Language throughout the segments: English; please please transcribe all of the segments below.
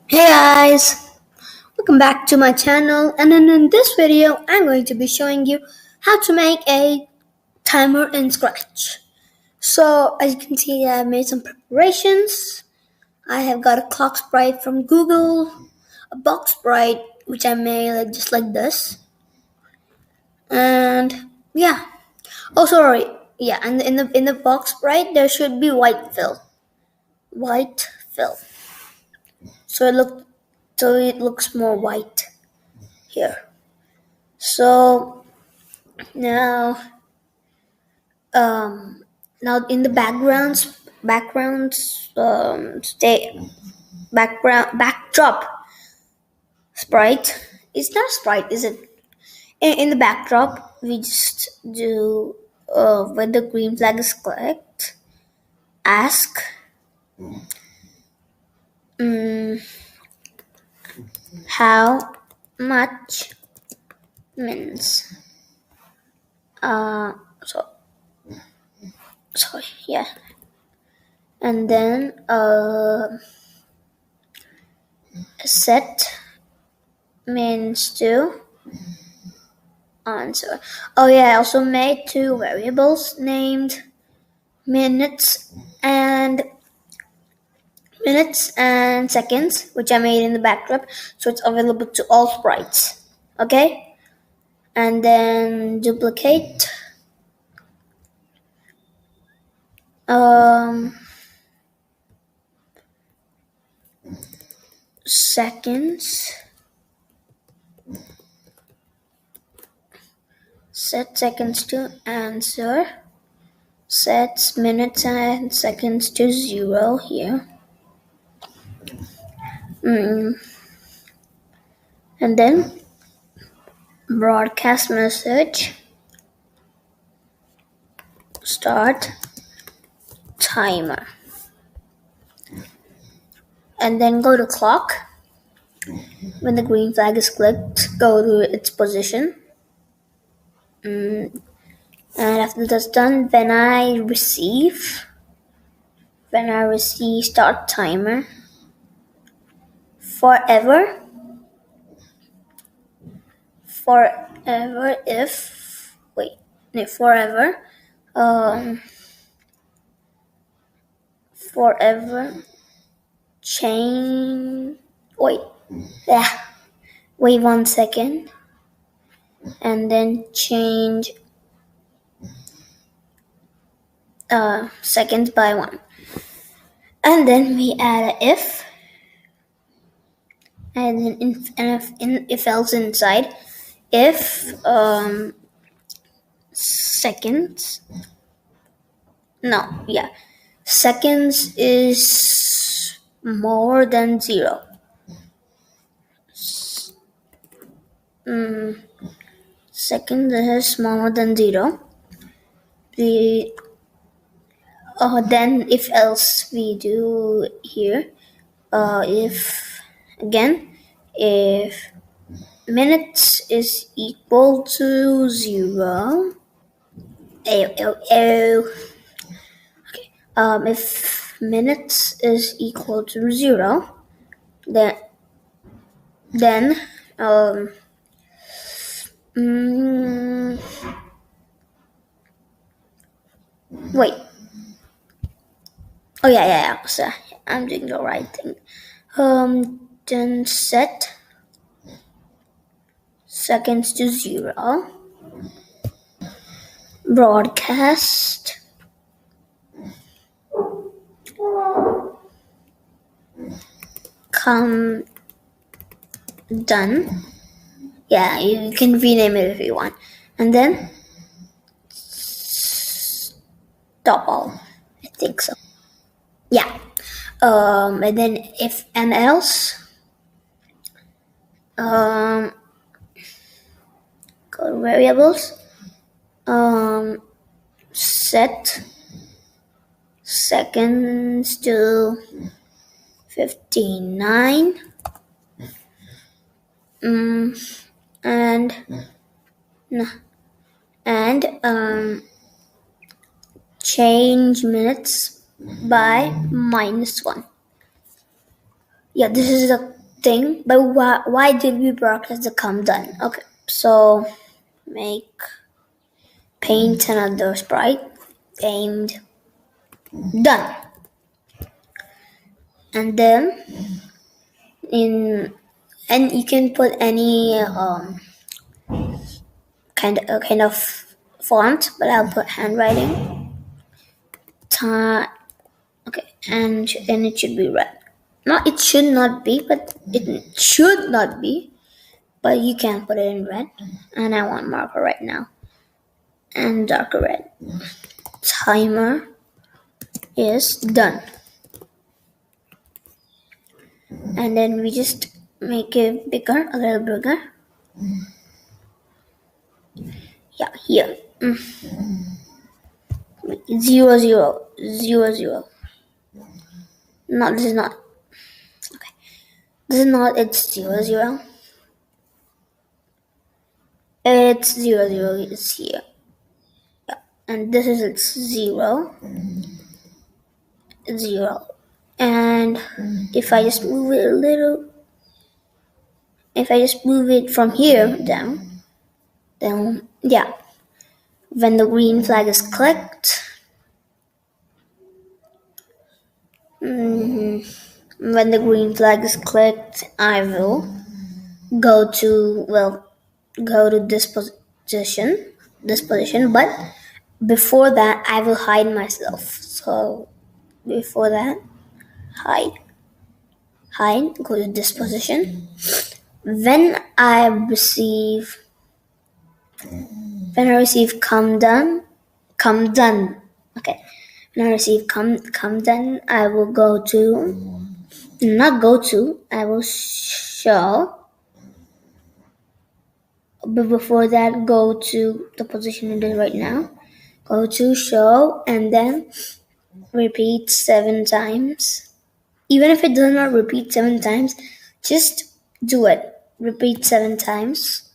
Hey guys, welcome back to my channel, and in this video I'm going to be showing you how to make a timer in Scratch. So as you can see, I've made some preparations. I have got a clock sprite from Google, a box sprite which I made just like this, and yeah. Oh sorry, yeah, and in the box sprite there should be white fill, so it looks more white here. So now, um, now in the stay backdrop sprite. It's not a sprite, is it? In the backdrop, we just do when the green flag is clicked, ask um, how much minutes. Uh, so sorry, yeah, and then set means to answer. Oh yeah, I also made two variables named minutes and seconds, which I made in the backdrop, so it's available to all sprites. Okay, and then duplicate. Seconds. Set seconds to answer. Sets minutes and seconds to 0 here. And then broadcast message. Start timer. And then go to clock. When the green flag is clicked, go to its position. And after that's done, when I receive start timer forever if forever forever change wait 1 second and then change seconds by 1, and then we add a if, and then if else inside. If seconds seconds is more than 0. Seconds is smaller than 0. Then if else we do here. If minutes is equal to 0. If minutes is equal to 0, then wait. Oh yeah. So I'm doing the right thing. Then set seconds to 0. Broadcast come done. Yeah, you can rename it if you want. And then stop all. I think so. Yeah. And then if and else. Go to variables. Set seconds to 59. And change minutes by -1. Yeah, this is the thing, but why did we broadcast the come done? Okay, so make paint another sprite, aimed, done. And then and you can put any kind of font, but I'll put handwriting. Okay, and then it should be red. No, it should not be, but it should not be. But you can put it in red. And I want marker right now. And darker red. Timer is done. And then we just make it bigger, a little bigger. Yeah, here. 0, 0, 0, 0. No, this is not. Okay. This is not, it's 0, 0. It's 0, 0, it's here. Yeah. And this is its 0. 0. And if I just move it a little, if I just move it from here down, then yeah, when the green flag is clicked, when the green flag is clicked, I will go to this position, but before that I will hide myself. So before that, hide, go to this position. When I receive come done, okay. When I receive come done, I will I will show. But before that, go to the position it is right now. Go to show and then repeat 7 times. Even if it does not repeat 7 times, just do it. Repeat 7 times.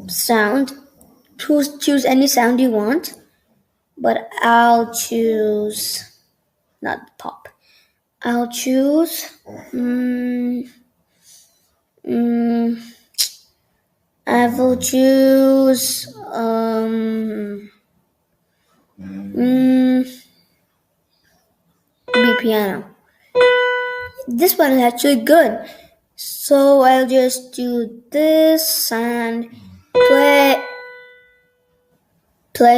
Sound. Choose any sound you want, but I'll choose not pop. I'll choose. I will choose. Be piano. This one is actually good. So I'll just do this and play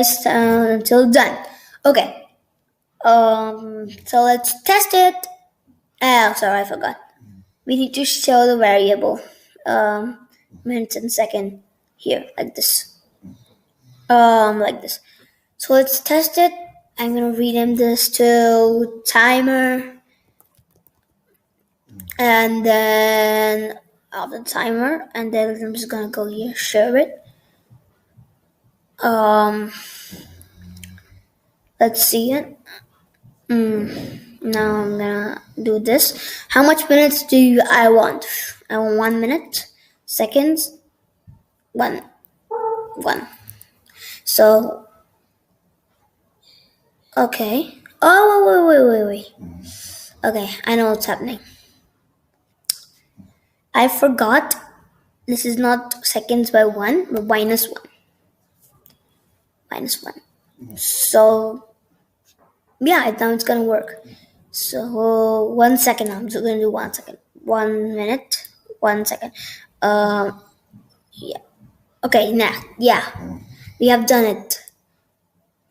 sound until done. Okay. So let's test it. Oh, sorry, I forgot. We need to show the variable. Minutes and second here, like this. Like this. So let's test it. I'm gonna rename this to timer. And then after the timer, and then I'm just gonna go here, share it. Let's see it. Now I'm gonna do this. How much minutes do I want? I want 1 minute. Seconds. 1. So, okay. Oh, wait. Okay, I know what's happening. I forgot. This is not seconds by 1, but -1. -1. So, yeah, now it's gonna work. So 1 second. I'm just gonna do 1 second. 1 minute. 1 second. Yeah. Okay. Now, yeah, we have done it.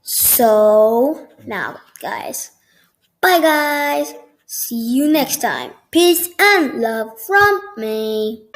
So now, guys, bye, guys. See you next time. Peace and love from me.